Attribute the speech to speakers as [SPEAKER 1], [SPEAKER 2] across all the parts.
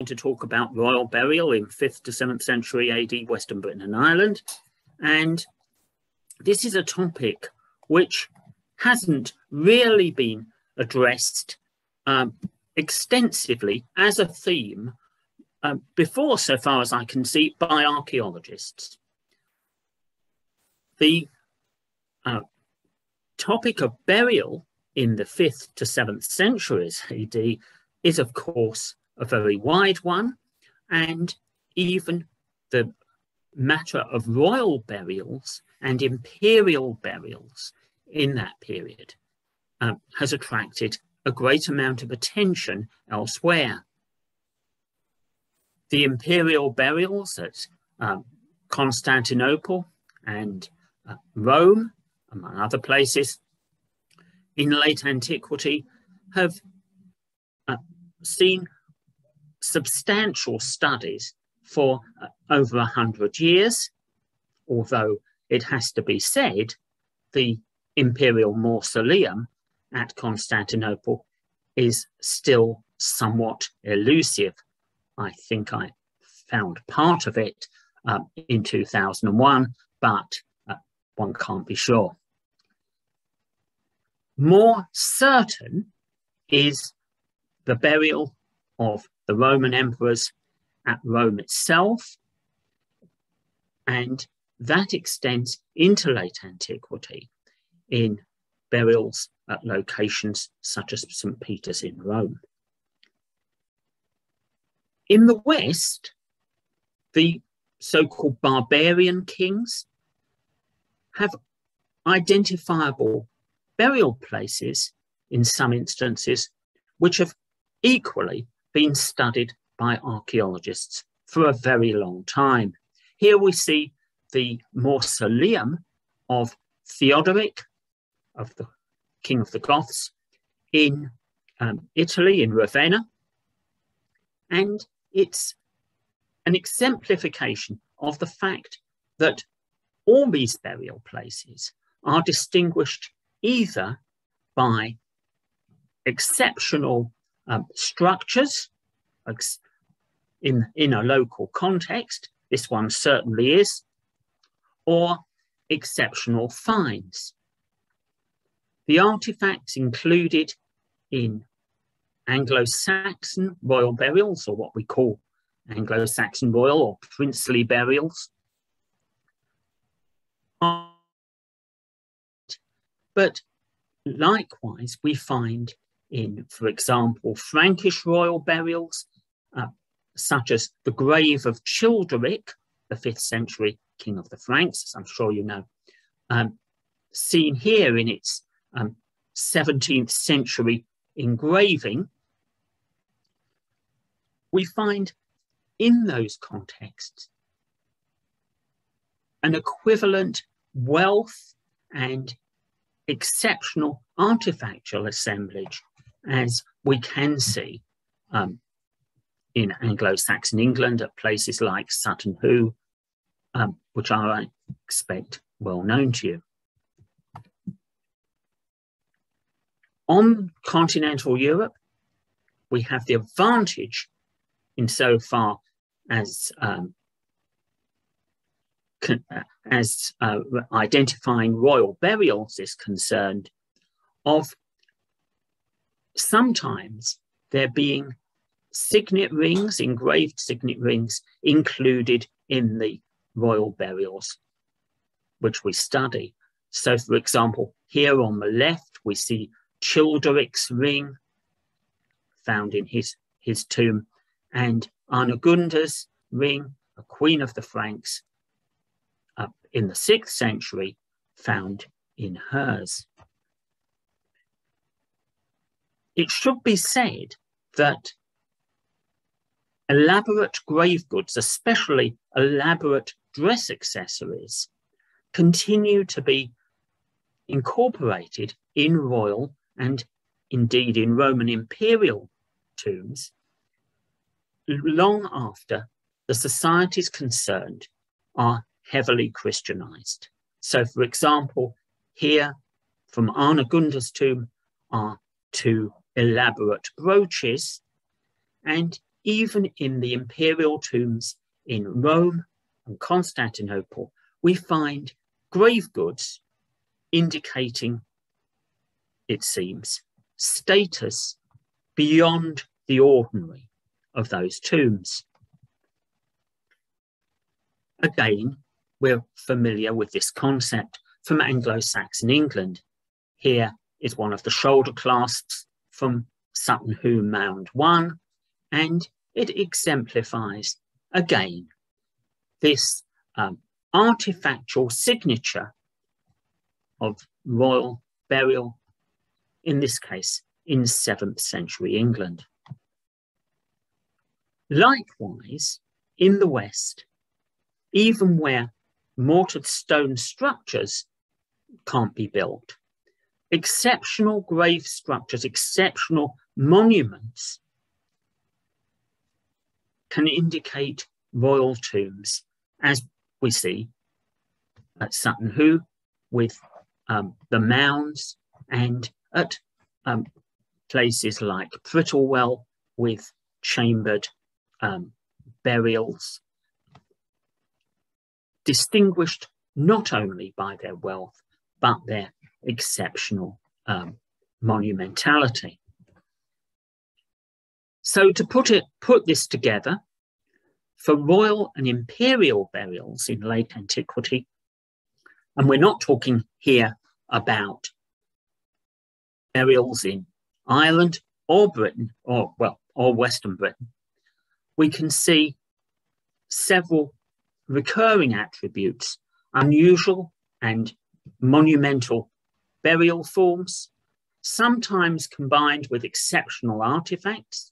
[SPEAKER 1] to talk about royal burial in 5th to 7th century AD, Western Britain and Ireland. And this is a topic which hasn't really been addressed extensively as a theme before, so far as I can see, by archaeologists. The topic of burial in the 5th to 7th centuries AD is, of course, a very wide one, and even the matter of royal burials and imperial burials in that period has attracted a great amount of attention elsewhere. The imperial burials at Constantinople and Rome, among other places, in late antiquity have seen substantial studies for over 100 years, although it has to be said the imperial mausoleum at Constantinople is still somewhat elusive. I think I found part of it in 2001, but one can't be sure. More certain is the burial of the Roman emperors at Rome itself, and that extends into late antiquity in burials at locations such as St. Peter's in Rome. In the West, the so-called barbarian kings have identifiable burial places in some instances which have equally been studied by archaeologists for a very long time. Here we see the mausoleum of Theodoric, of the King of the Goths, in Italy, in Ravenna, and it's an exemplification of the fact that all these burial places are distinguished either by exceptional structures in a local context, this one certainly is, or exceptional finds. The artifacts included in Anglo-Saxon royal burials, or what we call Anglo-Saxon royal or princely burials, but likewise we find in, for example, Frankish royal burials, such as the grave of Childeric, the 5th century king of the Franks, as I'm sure you know, seen here in its 17th century engraving. We find in those contexts an equivalent wealth and exceptional artifactual assemblage as we can see in Anglo-Saxon England at places like Sutton Hoo, which are, I expect, well known to you. On continental Europe, we have the advantage insofar as identifying royal burials is concerned, of sometimes there being signet rings, engraved signet rings, included in the royal burials which we study. So, for example, here on the left, we see Childeric's ring found in his tomb, and Arnegunda's ring, a queen of the Franks, in the 6th century, found in hers. It should be said that elaborate grave goods, especially elaborate dress accessories, continue to be incorporated in royal and indeed in Roman imperial tombs long after the societies concerned are heavily Christianized. So, for example, here from Arnegunda's tomb are 2 elaborate brooches, and even in the imperial tombs in Rome and Constantinople, we find grave goods indicating, it seems, status beyond the ordinary of those tombs. Again, we're familiar with this concept from Anglo-Saxon England. Here is one of the shoulder clasps from Sutton Hoo Mound 1, and it exemplifies, again, this artifactual signature of royal burial, in this case, in 7th century England. Likewise, in the West, even where mortared stone structures can't be built, exceptional grave structures, exceptional monuments can indicate royal tombs, as we see at Sutton Hoo with the mounds, and at places like Prittlewell with chambered burials, distinguished not only by their wealth, but their exceptional monumentality. So to put this together, for royal and imperial burials in late antiquity, and we're not talking here about burials in Ireland or Britain, or Western Britain, we can see several recurring attributes: unusual and monumental burial forms, sometimes combined with exceptional artifacts,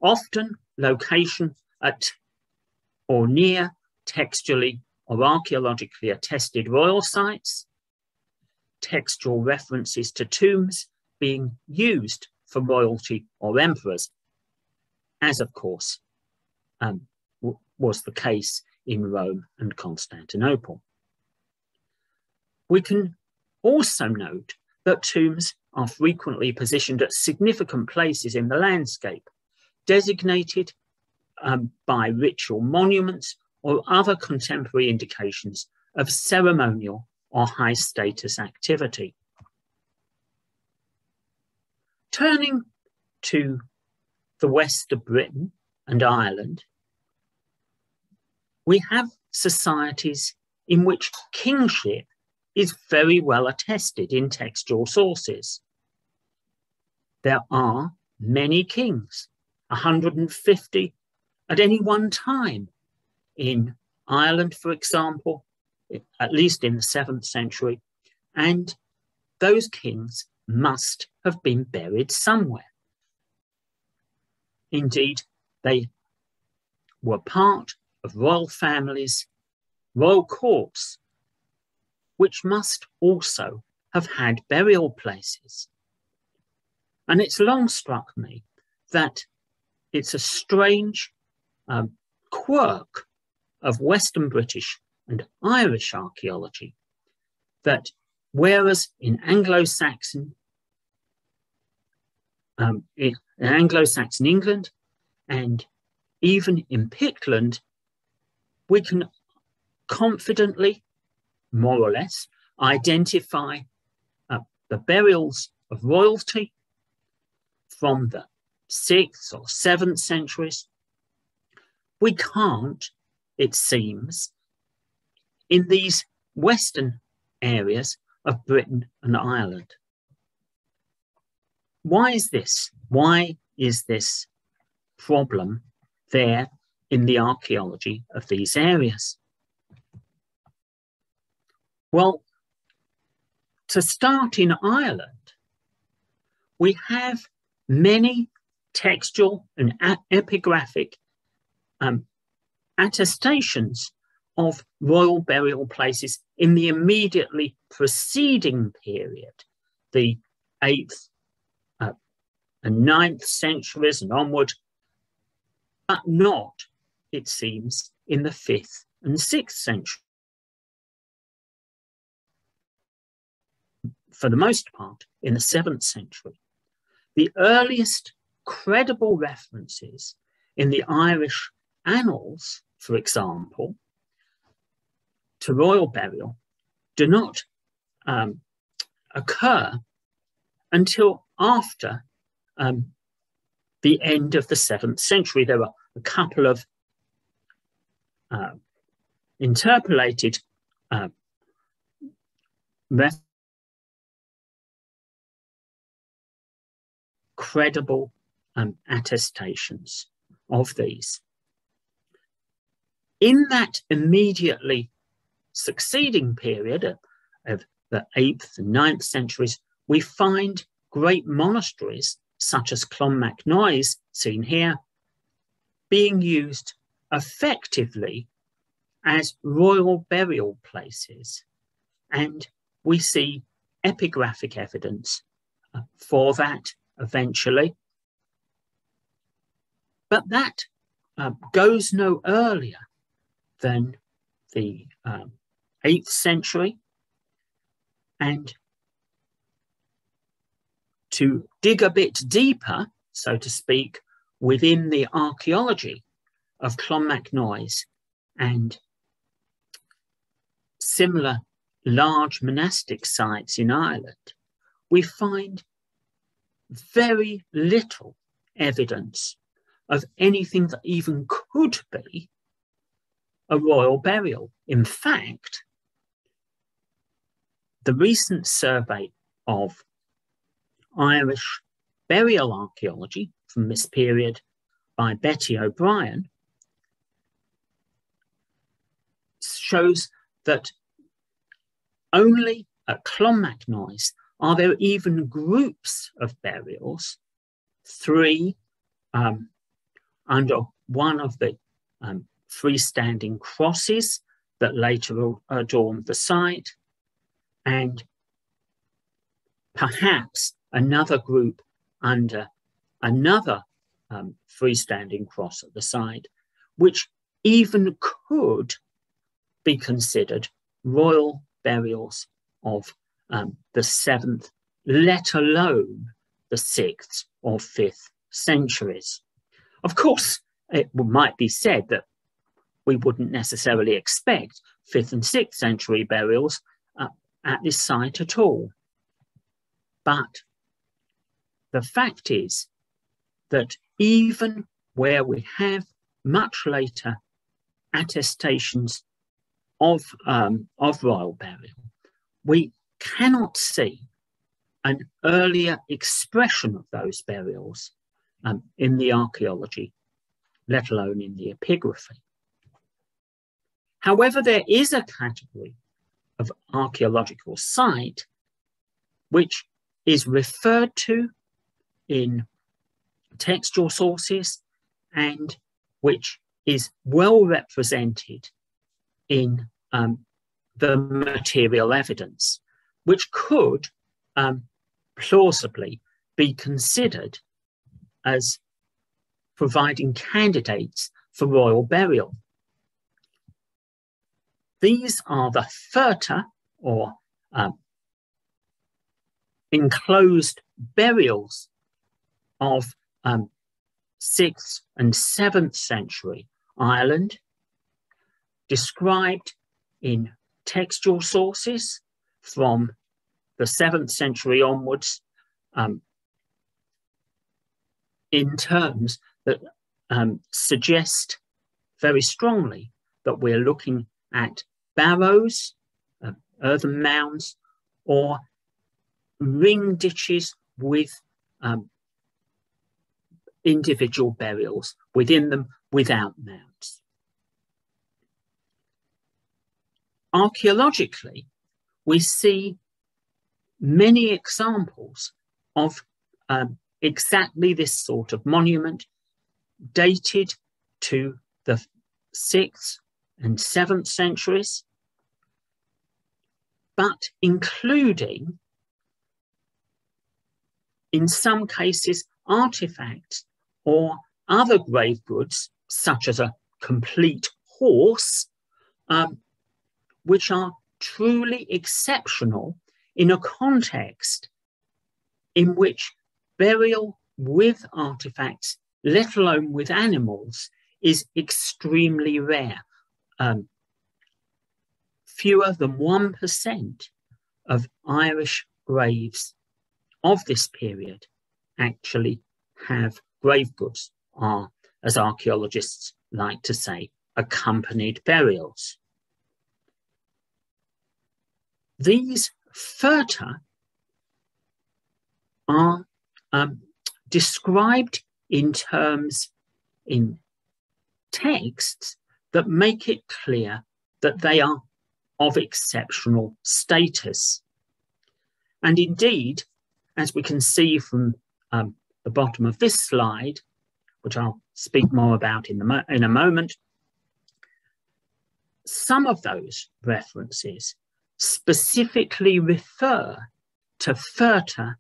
[SPEAKER 1] often location at or near textually or archaeologically attested royal sites, textual references to tombs being used for royalty or emperors, as of course was the case in Rome and Constantinople. We can also note that tombs are frequently positioned at significant places in the landscape, designated by ritual monuments or other contemporary indications of ceremonial or high status activity. Turning to the west of Britain and Ireland, we have societies in which kingship is very well attested in textual sources. There are many kings, 150 at any one time. In Ireland, for example, at least in the 7th century, and those kings must have been buried somewhere. Indeed, they were part of royal families, royal courts, which must also have had burial places. And it's long struck me that it's a strange quirk of Western British and Irish archaeology that whereas in Anglo-Saxon England and even in Pictland, we can confidently, more or less, identify the burials of royalty from the 6th or 7th centuries. We can't, it seems, in these western areas of Britain and Ireland. Why is this? Why is this problem there in the archaeology of these areas? Well, to start in Ireland, we have many textual and epigraphic attestations of royal burial places in the immediately preceding period, the 8th and 9th centuries and onward, but not, it seems, in the 5th and 6th century. For the most part, in the 7th century. The earliest credible references in the Irish annals, for example, to royal burial do not occur until after the end of the 7th century. There were a couple of interpolated credible attestations of these. In that immediately succeeding period of the 8th and 9th centuries, we find great monasteries such as Clonmacnoise, seen here, being used effectively as royal burial places. And we see epigraphic evidence for that eventually. But that goes no earlier than the 8th century. And to dig a bit deeper, so to speak, within the archaeology of Clonmacnoise and similar large monastic sites in Ireland, we find very little evidence of anything that even could be a royal burial. In fact, the recent survey of Irish burial archaeology from this period by Betty O'Brien shows that only at Clonmacnoise are there even groups of burials, 3 under one of the freestanding crosses that later adorned the site, and perhaps another group under another freestanding cross at the side, which even could be considered royal burials of the 7th, let alone the 6th or 5th centuries. Of course, it might be said that we wouldn't necessarily expect 5th and 6th century burials at this site at all. But the fact is that even where we have much later attestations of royal burial, we cannot see an earlier expression of those burials in the archaeology, let alone in the epigraphy. However, there is a category of archaeological site which is referred to in textual sources and which is well represented in the material evidence, which could plausibly be considered as providing candidates for royal burial. These are the ferta, or enclosed burials of 6th and 7th century Ireland, described in textual sources from the 7th century onwards, in terms that suggest very strongly that we're looking at barrows, earthen mounds, or ring ditches with individual burials within them without mounds. Archaeologically, we see many examples of exactly this sort of monument, dated to the 6th and 7th centuries, but including, in some cases, artifacts or other grave goods, such as a complete horse, which are truly exceptional in a context in which burial with artifacts let alone with animals, is extremely rare. Fewer than 1% of Irish graves of this period actually have grave goods, are, as archaeologists like to say, accompanied burials. These ferta are described in terms, in texts that make it clear that they are of exceptional status. And indeed, as we can see from the bottom of this slide, which I'll speak more about in a moment, some of those references specifically refer to ferta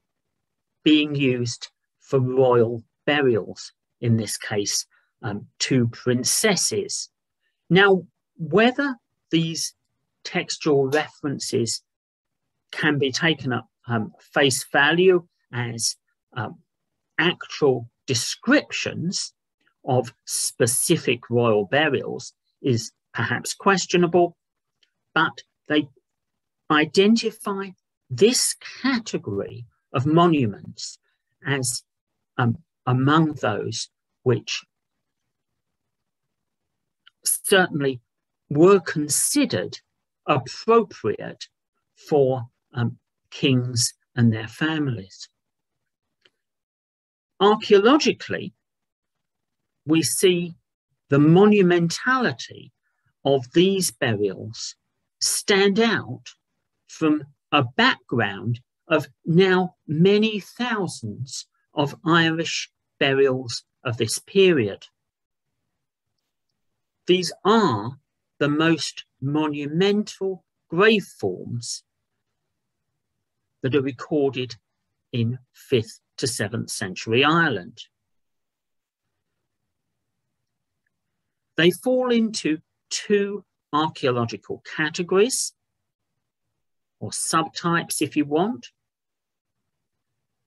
[SPEAKER 1] being used for royal burials, in this case, 2 princesses. Now, whether these textual references can be taken at face value as actual descriptions of specific royal burials is perhaps questionable, but they identify this category of monuments as among those which certainly were considered appropriate for kings and their families. Archaeologically, we see the monumentality of these burials stand out from a background of now many thousands of Irish burials of this period. These are the most monumental grave forms that are recorded in 5th to 7th century Ireland. They fall into 2 archaeological categories, or subtypes if you want.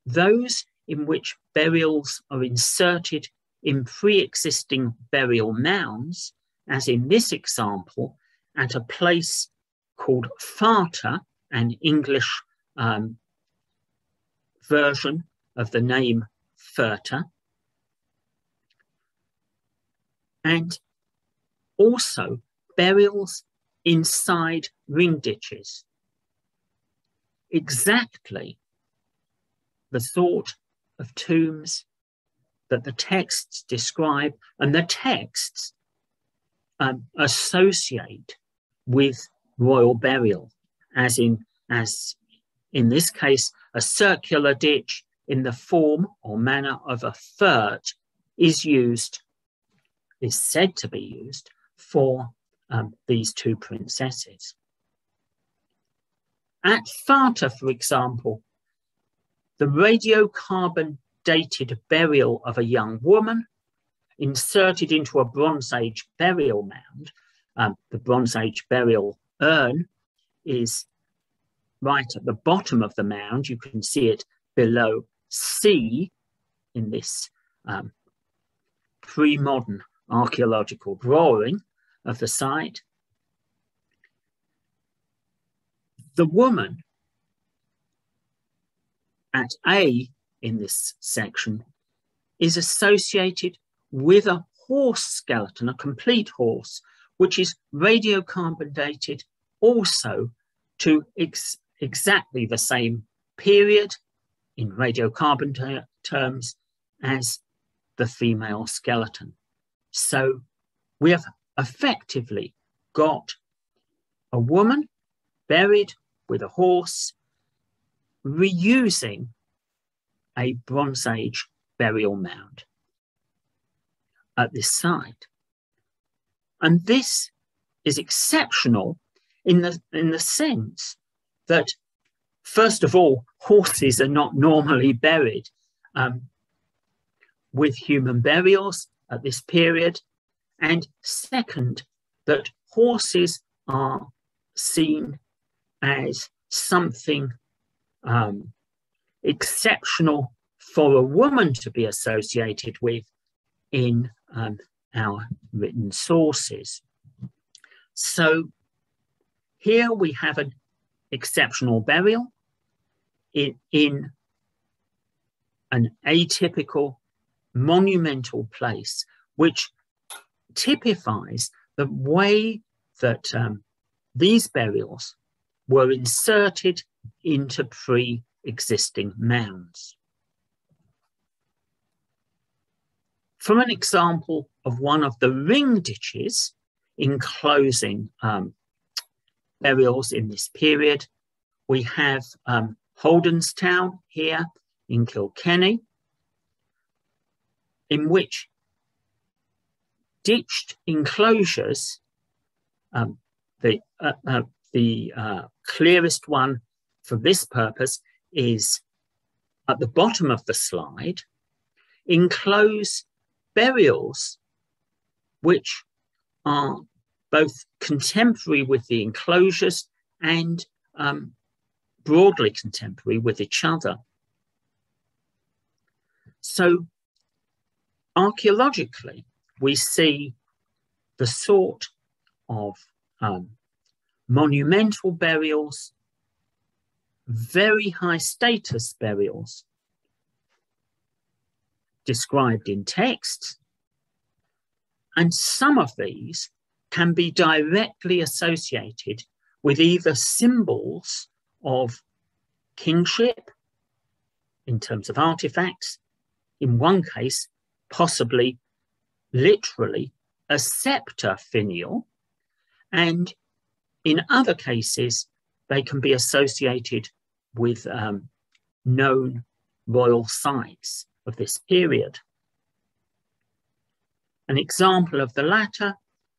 [SPEAKER 1] Those in which burials are inserted in pre-existing burial mounds, as in this example, at a place called ferta, an English version of the name ferta, and also burials inside ring ditches. Exactly the sort of tombs that the texts describe and the texts associate with royal burial, as in this case, a circular ditch in the form or manner of a fert is said to be used for these 2 princesses. At ferta, for example, the radiocarbon dated burial of a young woman inserted into a Bronze Age burial mound. The Bronze Age burial urn is right at the bottom of the mound. You can see it below C in this pre-modern archaeological drawing of the site. The woman at A in this section is associated with a horse skeleton, a complete horse, which is radiocarbon dated also to exactly the same period in radiocarbon terms as the female skeleton. So we have effectively got a woman buried with a horse reusing a Bronze Age burial mound at this site. And this is exceptional in the sense that, first of all, horses are not normally buried with human burials at this period. And second, that horses are seen as something exceptional for a woman to be associated with, in our written sources. So here we have an exceptional burial in an atypical monumental place, which typifies the way that these burials were inserted into pre-existing mounds. From an example of one of the ring ditches enclosing burials in this period, we have Holdenstown here in Kilkenny, in which ditched enclosures, the clearest one for this purpose is at the bottom of the slide, enclose burials which are both contemporary with the enclosures and broadly contemporary with each other. So archaeologically, we see the sort of monumental burials, very high status burials described in texts, and some of these can be directly associated with either symbols of kingship in terms of artifacts, in one case possibly literally a scepter finial, and in other cases they can be associated with known royal sites of this period. An example of the latter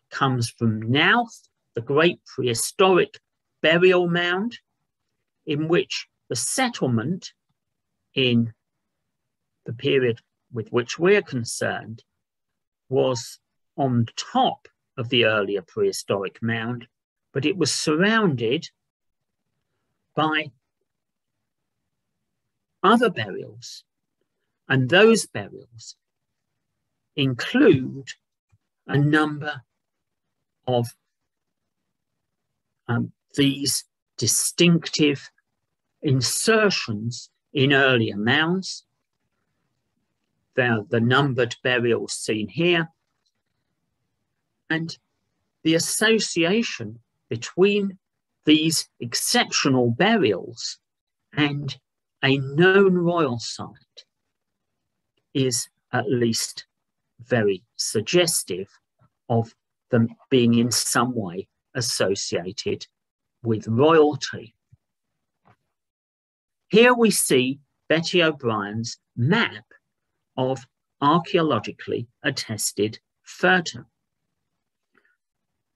[SPEAKER 1] comes from Knowth, the great prehistoric burial mound, in which the settlement in the period with which we're concerned was on top of the earlier prehistoric mound, but it was surrounded by other burials, and those burials include a number of these distinctive insertions in earlier mounds. They're the numbered burials seen here, and the association between these exceptional burials and a known royal site is at least very suggestive of them being in some way associated with royalty. Here we see Betty O'Brien's map of archaeologically attested ferta,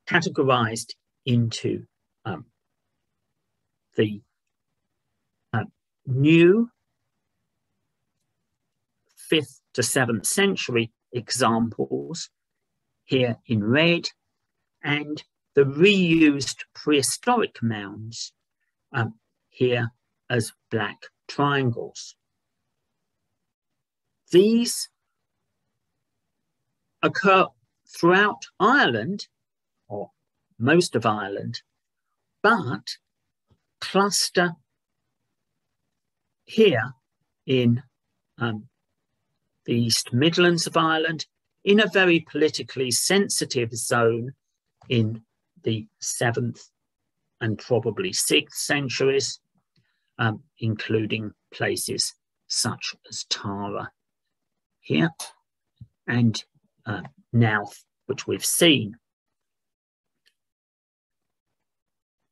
[SPEAKER 1] categorized into the new 5th to 7th century examples here in red, and the reused prehistoric mounds here as black triangles. These occur throughout Ireland, or most of Ireland, but cluster here in the East Midlands of Ireland, in a very politically sensitive zone in the 7th and probably 6th centuries, including places such as Tara here and Knowth, which we've seen.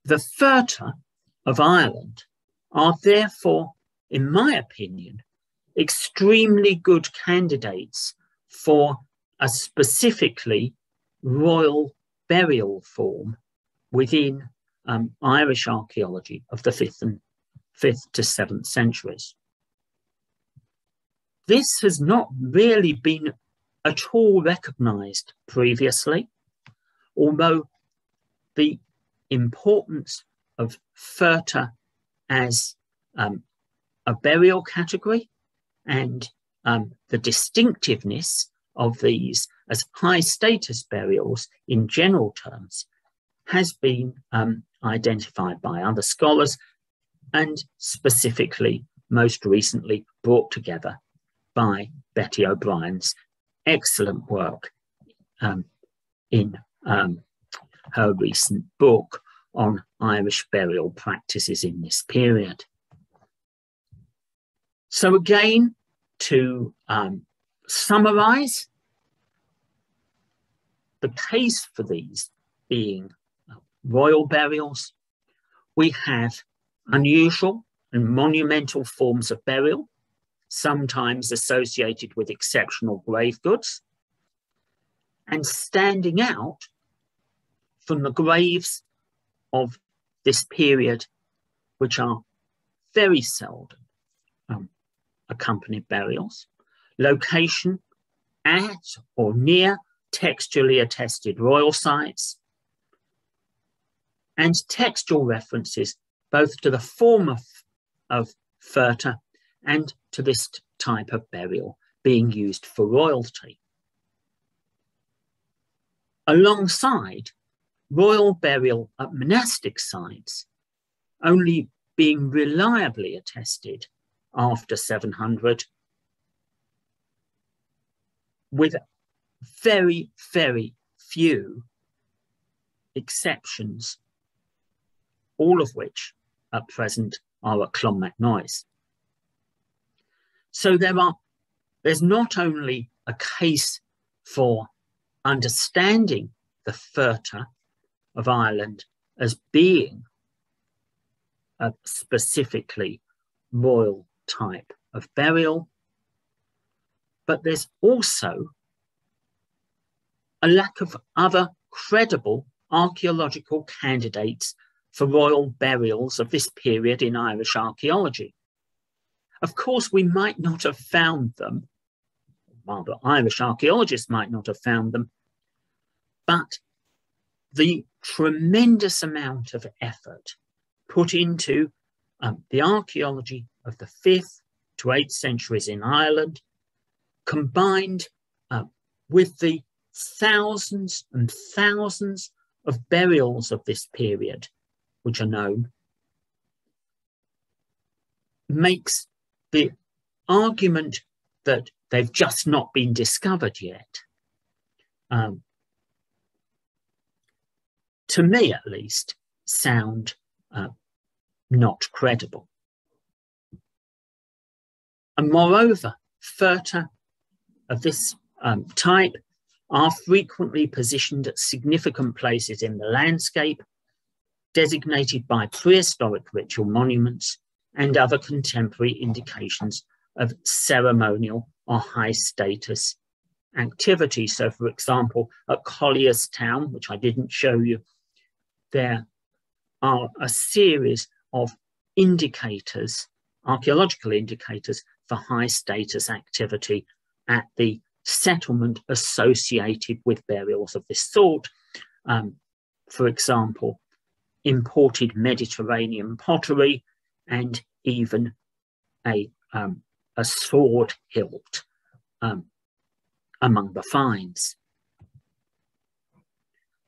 [SPEAKER 1] The ferta of Ireland are therefore, in my opinion, extremely good candidates for a specifically royal burial form within Irish archaeology of the 5th to 7th centuries. This has not really been at all recognised previously, although the importance of ferta as a burial category and the distinctiveness of these as high status burials in general terms has been identified by other scholars, and specifically, most recently, brought together by Betty O'Brien's excellent work in her recent book on Irish burial practices in this period. So again, to summarise, the case for these being royal burials, we have unusual and monumental forms of burial, sometimes associated with exceptional grave goods, and standing out from the graves of this period, which are very seldom accompanied burials, location at or near textually attested royal sites, and textual references both to the form of ferta and to this type of burial being used for royalty. Alongside royal burial at monastic sites only being reliably attested after 700, with very, very few exceptions, all of which at present are at Clonmacnoise. So there's not only a case for understanding the ferta of Ireland as being a specifically royal type of burial, but there's also a lack of other credible archaeological candidates for royal burials of this period in Irish archaeology. Of course, we might not have found them, rather Irish archaeologists might not have found them, but the tremendous amount of effort put into the archaeology of the 5th to 8th centuries in Ireland, combined with the thousands and thousands of burials of this period, which are known, makes the argument that they've just not been discovered yet, to me at least, sound not credible. And moreover, ferta of this type are frequently positioned at significant places in the landscape, designated by prehistoric ritual monuments and other contemporary indications of ceremonial or high status activity. So, for example, at Collierstown, which I didn't show you, there are a series of indicators, archaeological indicators for high status activity at the settlement associated with burials of this sort. For example, imported Mediterranean pottery and even a sword hilt among the finds.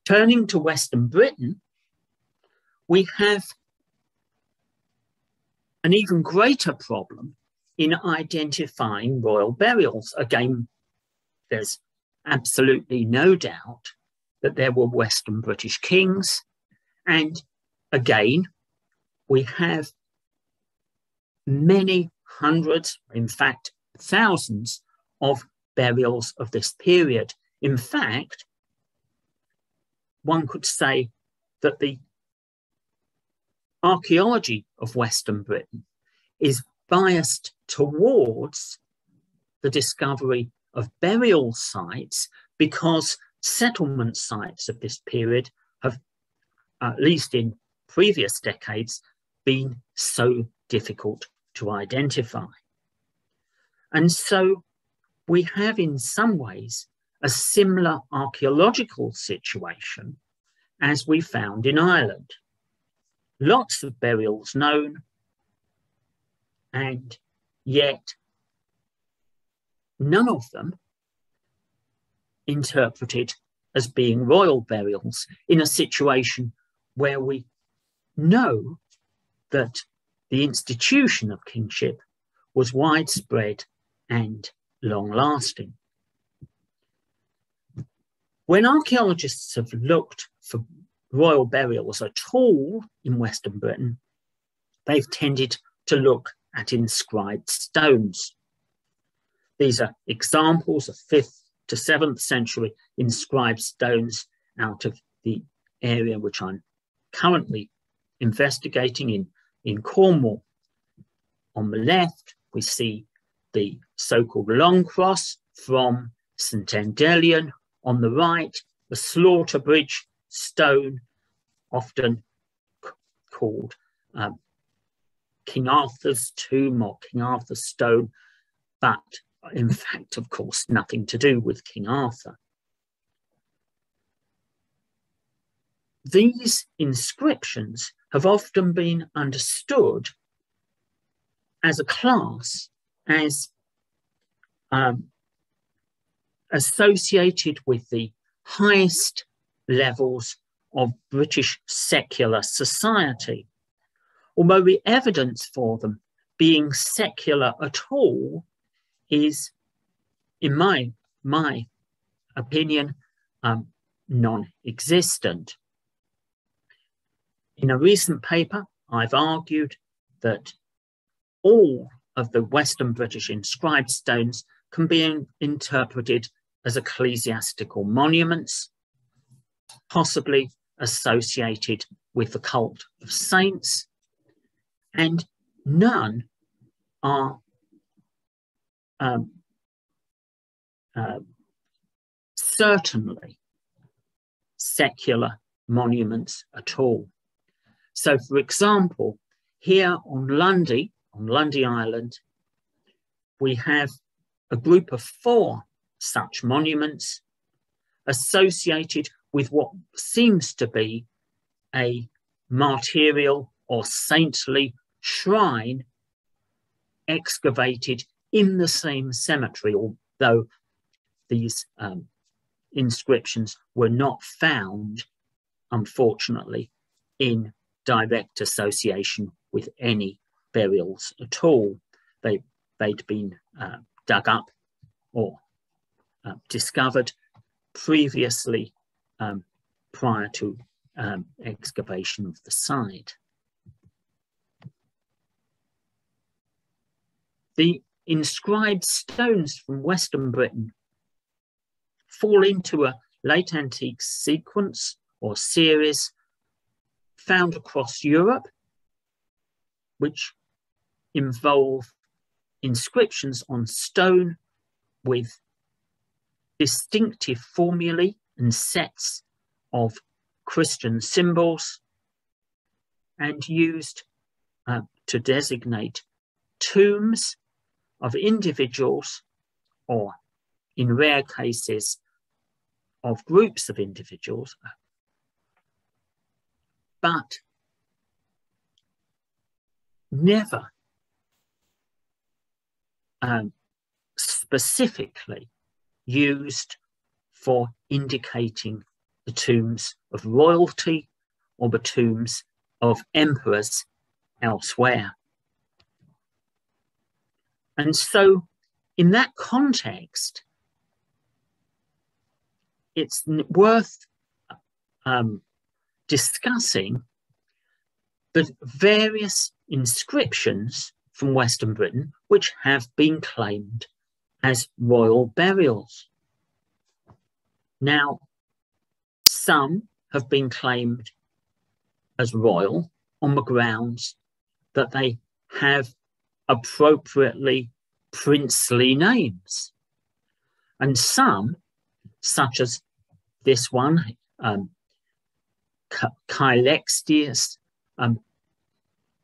[SPEAKER 1] Turning to Western Britain, we have an even greater problem in identifying royal burials. Again, there's absolutely no doubt that there were Western British kings. And again, we have many hundreds, in fact, thousands of burials of this period. In fact, one could say that the archaeology of Western Britain is biased towards the discovery of burial sites because settlement sites of this period have, at least in previous decades, been so difficult to identify. And so we have in some ways a similar archaeological situation as we found in Ireland. Lots of burials known, and yet none of them interpreted as being royal burials in a situation where we know that the institution of kingship was widespread and long-lasting. When archaeologists have looked for royal burials at all in Western Britain, they've tended to look at inscribed stones. These are examples of 5th to 7th century inscribed stones out of the area which I'm currently investigating in Cornwall. On the left, we see the so-called Long Cross from St Endellion. On the right, the Slaughter Bridge stone, often called King Arthur's tomb or King Arthur's stone, but in fact, of course, nothing to do with King Arthur. These inscriptions have often been understood as a class, as associated with the highest levels of British secular society, although the evidence for them being secular at all is, in my opinion, non-existent. In a recent paper, I've argued that all of the Western British inscribed stones can be interpreted as ecclesiastical monuments, possibly associated with the cult of saints, and none are certainly secular monuments at all. So, for example, here on Lundy Island, we have a group of 4 such monuments associated with what seems to be a martyrial or saintly shrine excavated in the same cemetery, although these inscriptions were not found, unfortunately, in direct association with any burials at all. They'd been dug up or discovered previously prior to excavation of the site. The inscribed stones from Western Britain fall into a late antique sequence or series found across Europe, which involve inscriptions on stone with distinctive formulae and sets of Christian symbols, and used to designate tombs of individuals, or in rare cases of groups of individuals, but never specifically used for indicating the tombs of royalty or the tombs of emperors elsewhere. And so in that context, it's worth discussing the various inscriptions from Western Britain which have been claimed as royal burials. Now, some have been claimed as royal on the grounds that they have appropriately princely names. And some, such as this one, Caelextius,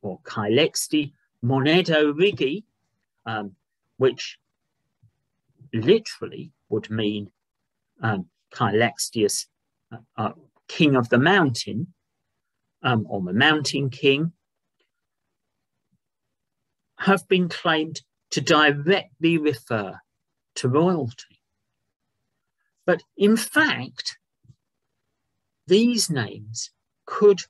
[SPEAKER 1] or Caelexti Monedo Rigi, which literally would mean Caelextius, King of the Mountain, or the Mountain King, have been claimed to directly refer to royalty. But in fact, these names could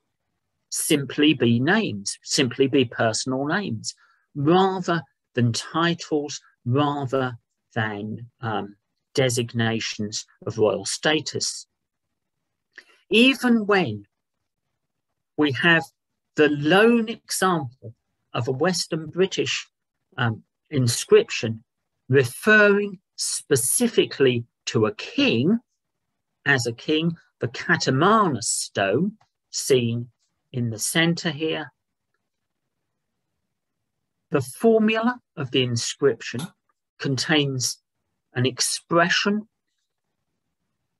[SPEAKER 1] simply be names, simply be personal names, rather than titles, rather than designations of royal status. Even when we have the lone example of a Western British inscription referring specifically to a king, as a king, the Catamanus stone, seen in the centre here. The formula of the inscription contains an expression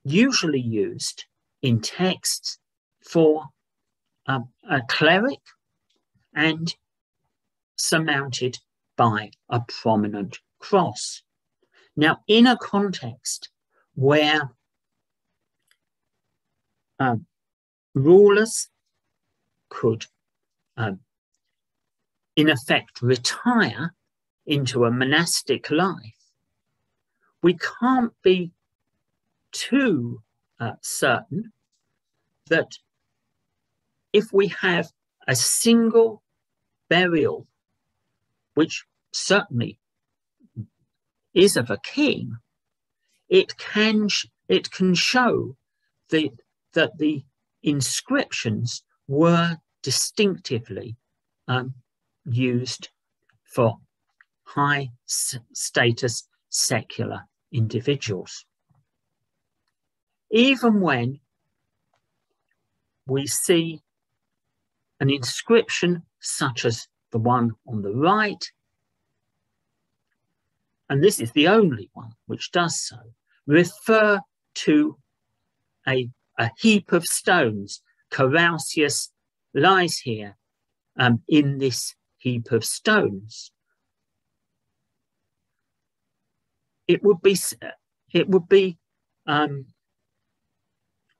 [SPEAKER 1] usually used in texts for a cleric and surmounted by a prominent cross. Now, in a context where rulers could, in effect, retire into a monastic life, we can't be too certain that if we have a single burial, which certainly is of a king, it can show that the inscriptions were distinctively used for high status secular individuals. Even when we see an inscription such as the one on the right, and this is the only one which does so, refer to a heap of stones. Carausius lies here in this heap of stones. It would be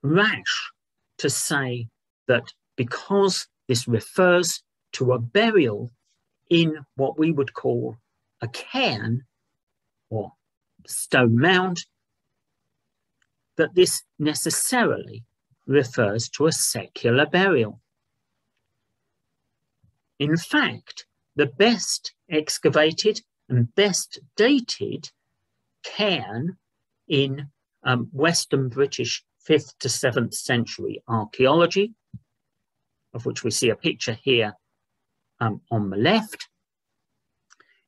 [SPEAKER 1] rash to say that because this refers to a burial in what we would call a cairn or stone mound, that this necessarily refers to a secular burial. In fact, the best excavated and best dated cairn in Western British 5th to 7th century archaeology, of which we see a picture here on the left,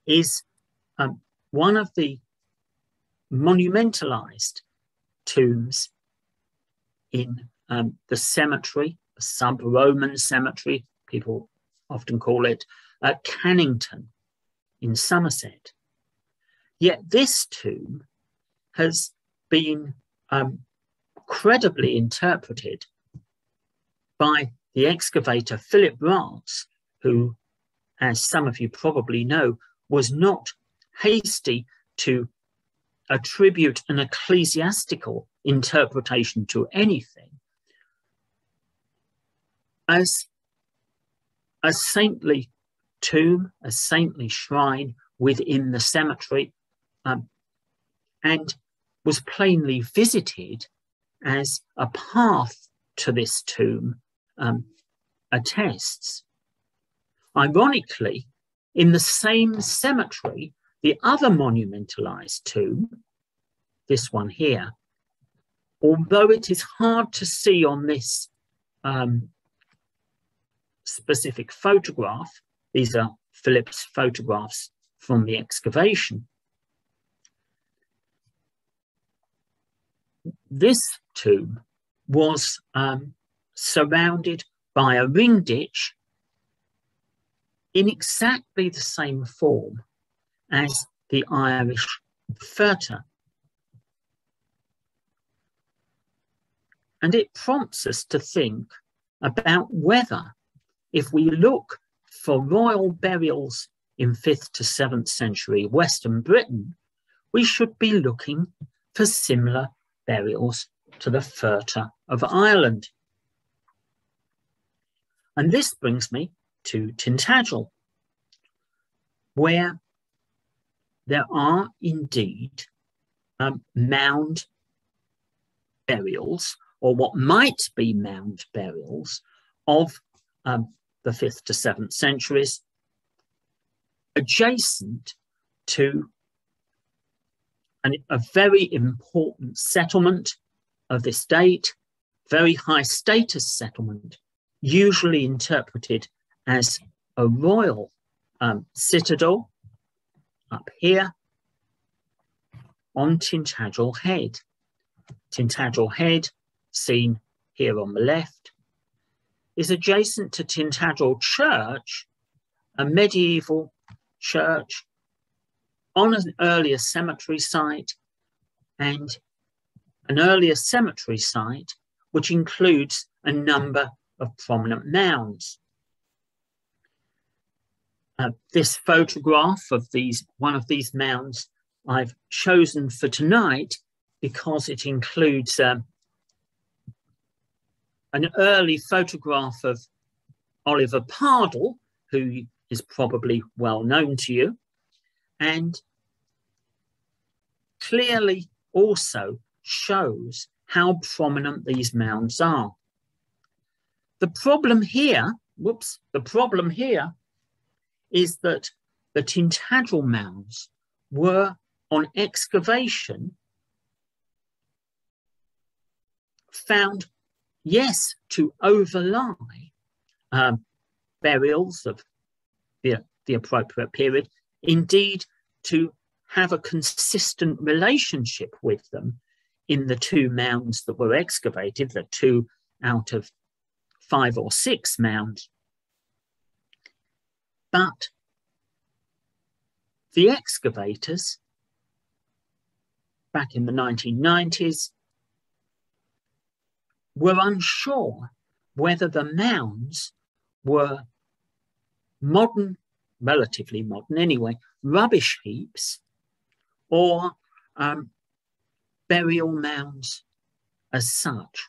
[SPEAKER 1] is one of the monumentalized tombs in the cemetery, a sub-Roman cemetery, people often call it, at Cannington in Somerset. Yet this tomb has been credibly interpreted by the excavator P.A.Rahtz, who, as some of you probably know, was not hasty to attribute an ecclesiastical interpretation to anything, as a saintly tomb, a saintly shrine within the cemetery, and was plainly visited as a path to this tomb attests. Ironically, in the same cemetery, the other monumentalized tomb, this one here, although it is hard to see on this specific photograph, these are Philip's photographs from the excavation, this tomb was surrounded by a ring ditch in exactly the same form as the Irish ferta. And it prompts us to think about whether, if we look for royal burials in 5th to 7th century Western Britain, we should be looking for similar burials to the ferta of Ireland. And this brings me to Tintagel, where there are indeed mound burials, or what might be mound burials of the 5th to 7th centuries, adjacent to a very important settlement of this date, very high status settlement, usually interpreted as a royal citadel up here on Tintagel Head. Tintagel Head, seen here on the left, is adjacent to Tintagel Church, a medieval church on an earlier cemetery site, and an earlier cemetery site which includes a number of prominent mounds. This photograph of one of these mounds I've chosen for tonight because it includes an early photograph of Oliver Pardle, who is probably well known to you, and clearly also shows how prominent these mounds are. The problem here is that the Tintagel mounds were on excavation found, yes, to overlie burials of the appropriate period, indeed to have a consistent relationship with them in the 2 mounds that were excavated, the 2 out of 5 or 6 mounds. But the excavators back in the 1990s were unsure whether the mounds were modern, relatively modern anyway, rubbish heaps or burial mounds as such.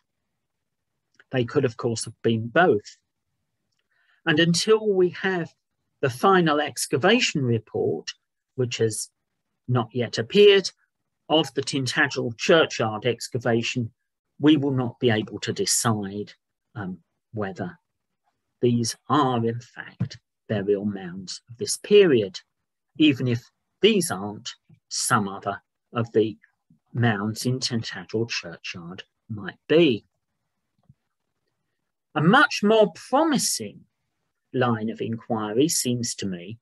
[SPEAKER 1] They could, of course, have been both. And until we have the final excavation report, which has not yet appeared, of the Tintagel churchyard excavation, we will not be able to decide whether these are in fact burial mounds of this period, even if these aren't, some other of the mounds in Tintagel churchyard might be. A much more promising line of inquiry seems to me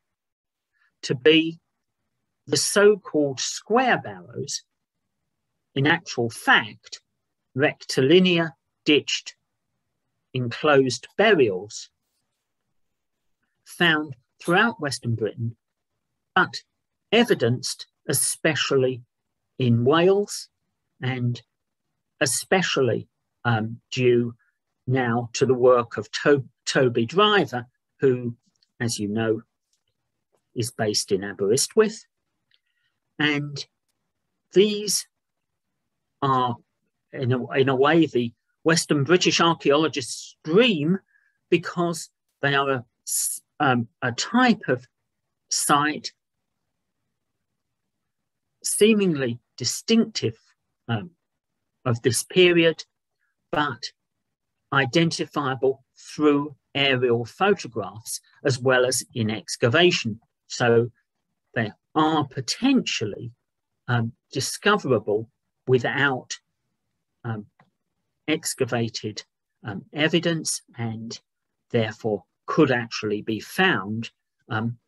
[SPEAKER 1] to be the so-called square barrows, in actual fact, rectilinear, ditched, enclosed burials found throughout Western Britain, but evidenced especially in Wales, and especially due now to the work of Toby Driver, who, as you know, is based in Aberystwyth. And these are, in a way, the Western British archaeologists' dream, because they are a type of site seemingly distinctive of this period, but identifiable through aerial photographs as well as in excavation. So they are potentially discoverable without excavated evidence, and therefore could actually be found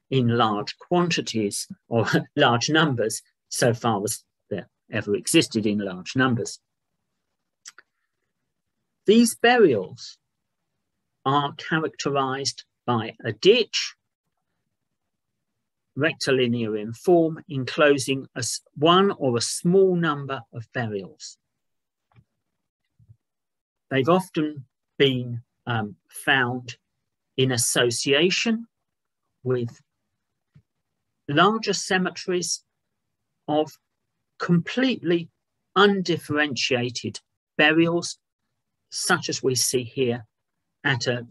[SPEAKER 1] in large quantities or large numbers, so far as there ever existed in large numbers. These burials are characterized by a ditch, rectilinear in form, enclosing one or a small number of burials. They've often been found in association with larger cemeteries of completely undifferentiated burials, such as we see here at a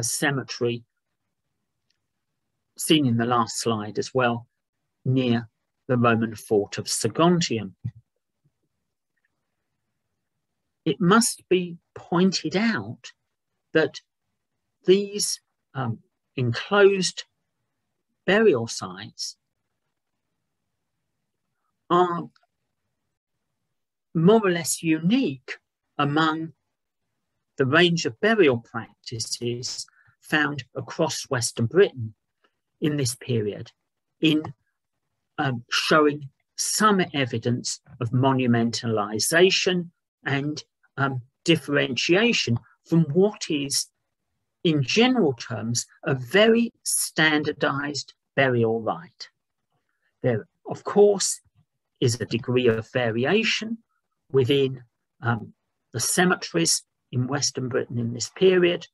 [SPEAKER 1] cemetery seen in the last slide as well, near the Roman fort of Segontium. it must be pointed out that these enclosed burial sites are more or less unique among the range of burial practices found across Western Britain in this period, in showing some evidence of monumentalisation and differentiation from what is, in general terms, a very standardised burial rite. There, of course, is a degree of variation within the cemeteries in Western Britain in this period,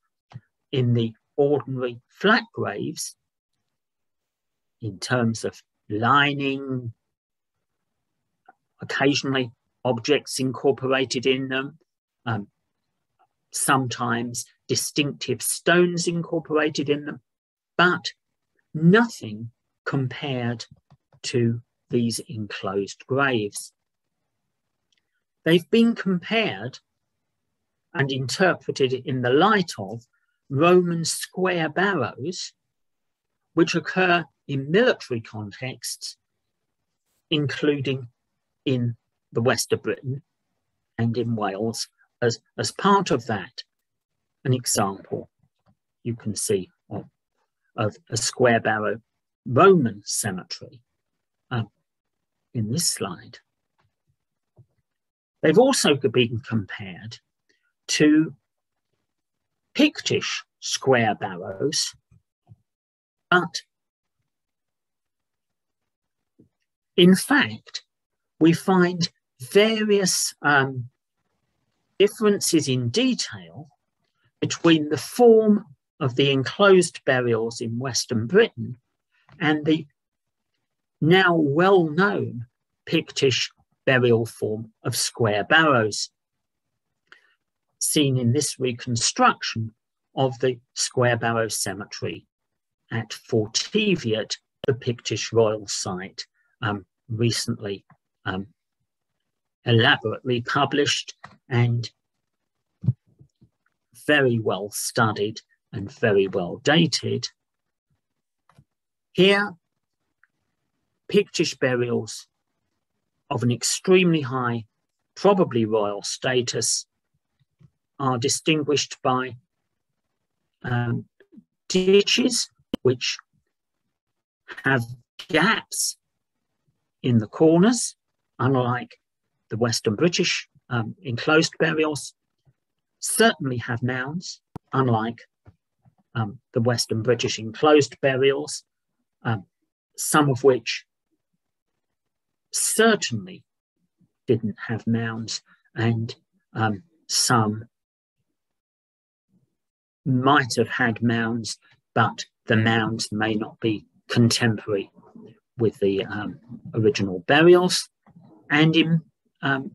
[SPEAKER 1] in the ordinary flat graves, in terms of lining, occasionally objects incorporated in them, sometimes distinctive stones incorporated in them, but nothing compared to these enclosed graves. They've been compared and interpreted in the light of Roman square barrows, which occur in military contexts, including in the west of Britain and in Wales. As part of that, an example you can see of a square barrow Roman cemetery in this slide. They've also been compared to Pictish square barrows, but in fact, we find various differences in detail between the form of the enclosed burials in Western Britain and the now well-known Pictish burial form of square barrows, seen in this reconstruction of the square barrow cemetery at Forteviot, the Pictish royal site, recently elaborately published and very well studied and very well dated. Here, Pictish burials of an extremely high, probably royal status, are distinguished by ditches which have gaps in the corners, unlike the Western British enclosed burials, certainly have mounds, unlike the Western British enclosed burials, some of which certainly didn't have mounds, and some might have had mounds, but the mounds may not be contemporary with the original burials. And in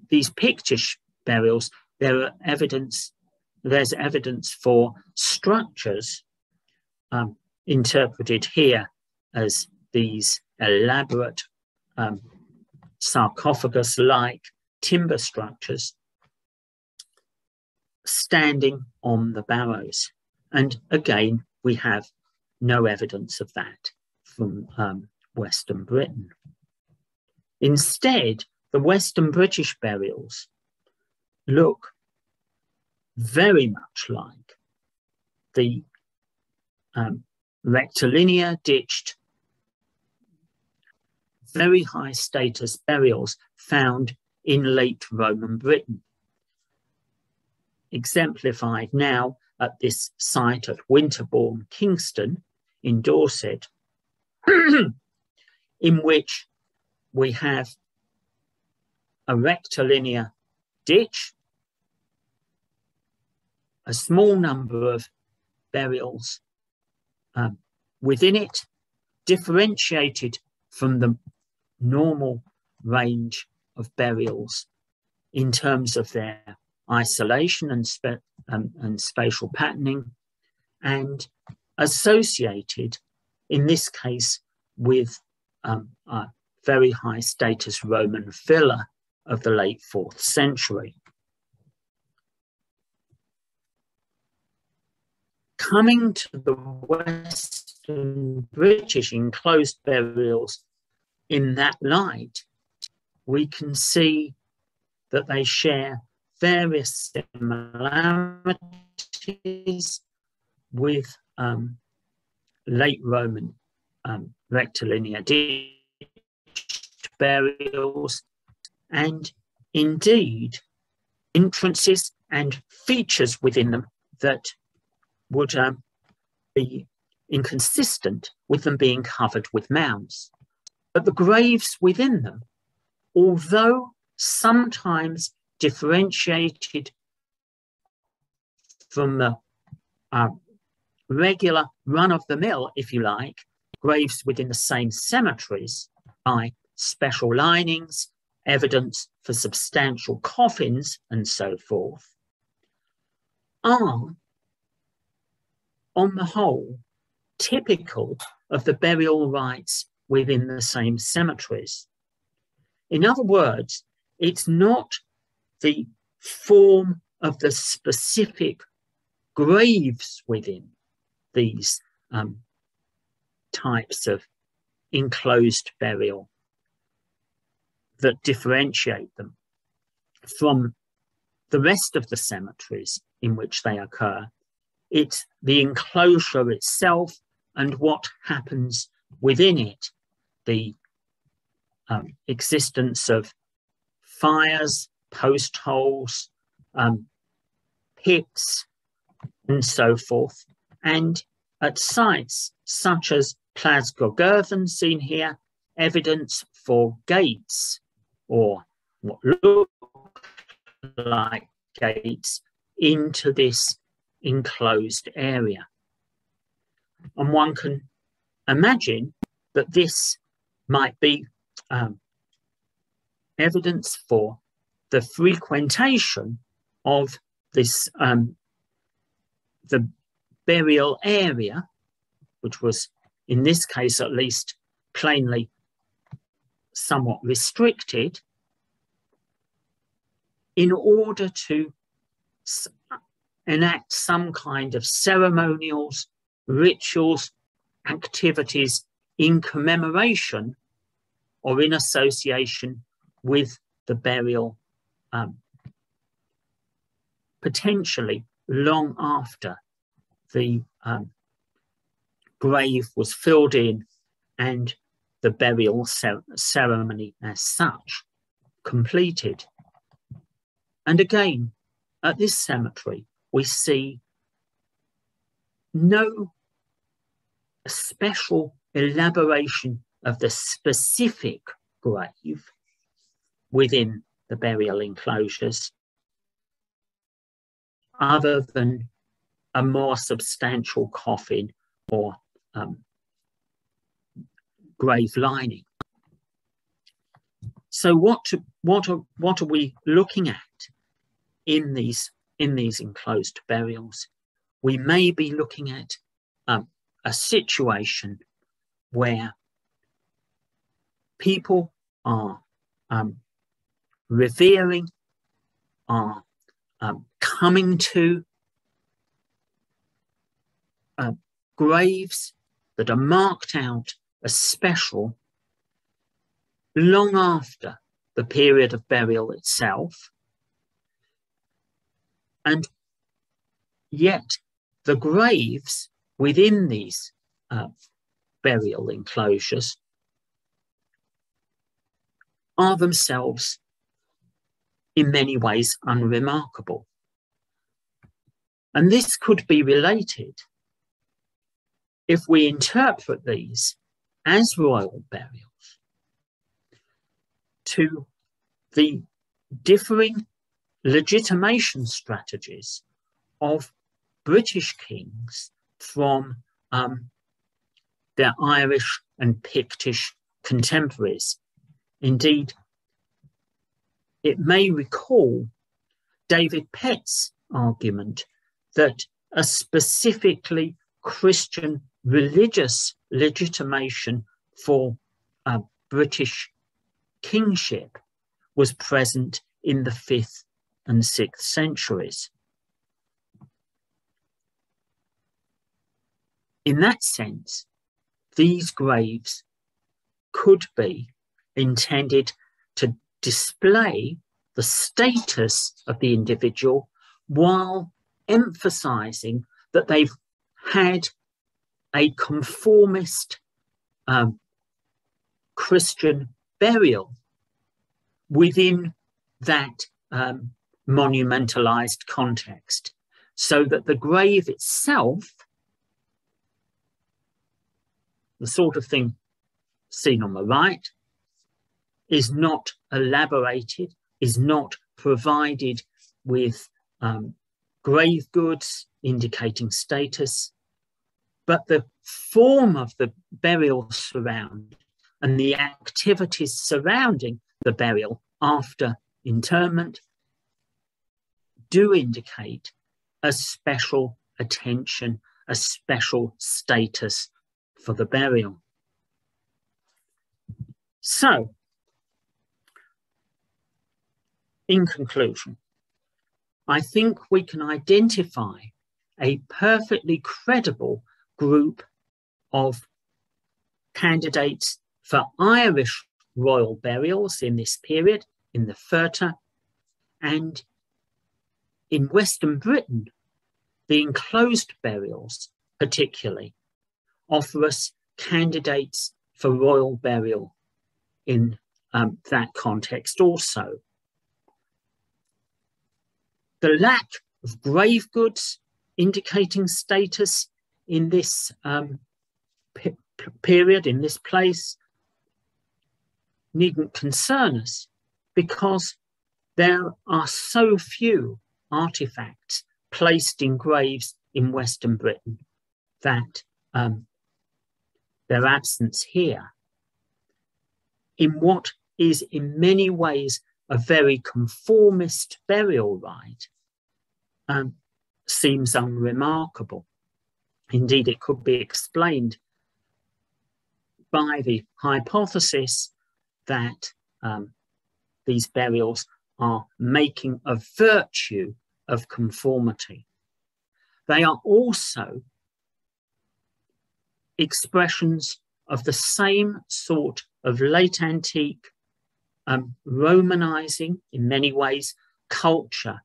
[SPEAKER 1] these Pictish burials, there's evidence for structures interpreted here as these elaborate sarcophagus-like timber structures standing on the barrows. And again, we have no evidence of that from Western Britain. Instead, the Western British burials look very much like the rectilinear ditched, very high status burials found in late Roman Britain, exemplified now at this site at Winterborne, Kingston in Dorset, in which we have a rectilinear ditch, a small number of burials within it, differentiated from the normal range of burials in terms of their isolation and spatial patterning, and associated, in this case, with a very high status Roman villa of the late 4th century. coming to the Western British enclosed burials in that light, we can see that they share various similarities with late Roman rectilinear ditched burials, and indeed entrances and features within them that would be inconsistent with them being covered with mounds. But the graves within them, although sometimes differentiated from the regular run-of-the-mill, if you like, graves within the same cemeteries by special linings, evidence for substantial coffins, and so forth, are, on the whole, typical of the burial rites within the same cemeteries. In other words, it's not the form of the specific graves within these types of enclosed burial that differentiate them from the rest of the cemeteries in which they occur. It's the enclosure itself and what happens within it, the existence of fires, post holes, pits, and so forth. And at sites such as Plas Gogerddan, seen here, evidence for gates, or what look like gates, into this enclosed area. And one can imagine that this might be evidence for the frequentation of this, the burial area, which was, in this case at least, plainly somewhat restricted, in order to enact some kind of ceremonials, rituals, activities in commemoration or in association with the burial, potentially long after the grave was filled in and the burial ceremony as such completed. And again, at this cemetery, we see no special elaboration of the specific grave within the burial enclosures, other than a more substantial coffin or grave lining. So what are we looking at in these enclosed burials? We may be looking at a situation where people are revering, are coming to graves that are marked out as special long after the period of burial itself, and yet the graves within these burial enclosures are themselves in many ways unremarkable. And this could be related, if we interpret these as royal burials, to the differing legitimation strategies of British kings from their Irish and Pictish contemporaries. Indeed, it may recall David Pett's argument that a specifically Christian religious legitimation for British kingship was present in the 5th and 6th centuries. in that sense, these graves could be intended to display the status of the individual while emphasizing that they've had a conformist Christian burial within that monumentalized context, so that the grave itself, the sort of thing seen on the right, is not elaborated, is not provided with grave goods indicating status, but the form of the burial surround and the activities surrounding the burial after interment do indicate a special attention, a special status for the burial. So, in conclusion, I think we can identify a perfectly credible group of candidates for Irish royal burials in this period, in the ferta, and in Western Britain, the enclosed burials particularly offer us candidates for royal burial in that context also. The lack of grave goods indicating status in this period, in this place, needn't concern us, because there are so few artifacts placed in graves in Western Britain that their absence here, in what is in many ways a very conformist burial rite, seems unremarkable. Indeed, it could be explained by the hypothesis that these burials are making a virtue of conformity. They are also expressions of the same sort of late antique, Romanizing, in many ways, culture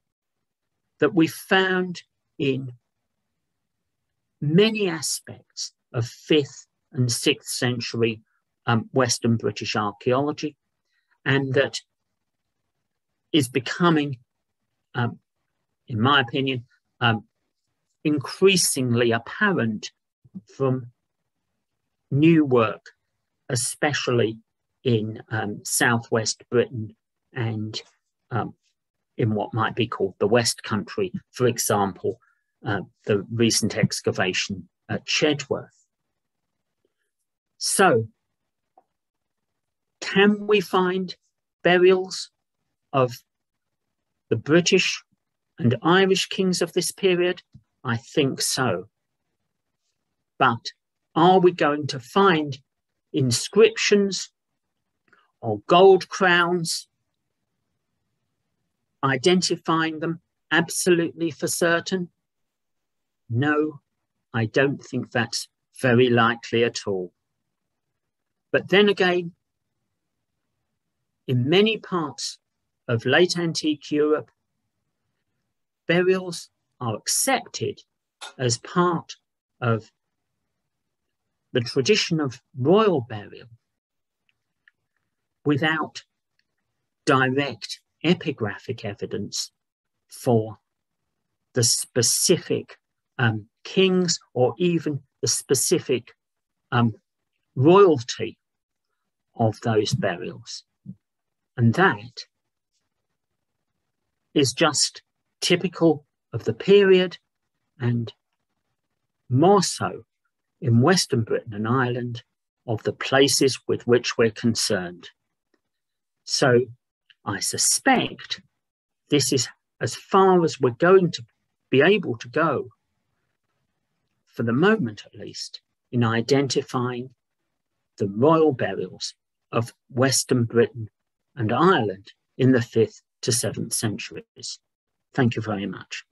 [SPEAKER 1] that we found in many aspects of 5th and 6th century Western British archaeology, and that is becoming, in my opinion, increasingly apparent from new work, especially in southwest Britain and in what might be called the West Country, for example, the recent excavation at Chedworth. So, can we find burials of the British and Irish kings of this period? I think so. But are we going to find inscriptions or gold crowns identifying them absolutely for certain? No, I don't think that's very likely at all. But then again, in many parts of late antique Europe, burials are accepted as part of the tradition of royal burial without direct epigraphic evidence for the specific kings or even the specific royalty of those burials. And that is just typical of the period, and more so in Western Britain and Ireland, of the places with which we're concerned. So I suspect this is as far as we're going to be able to go, for the moment at least, in identifying the royal burials of Western Britain and Ireland in the 5th to 7th centuries. Thank you very much.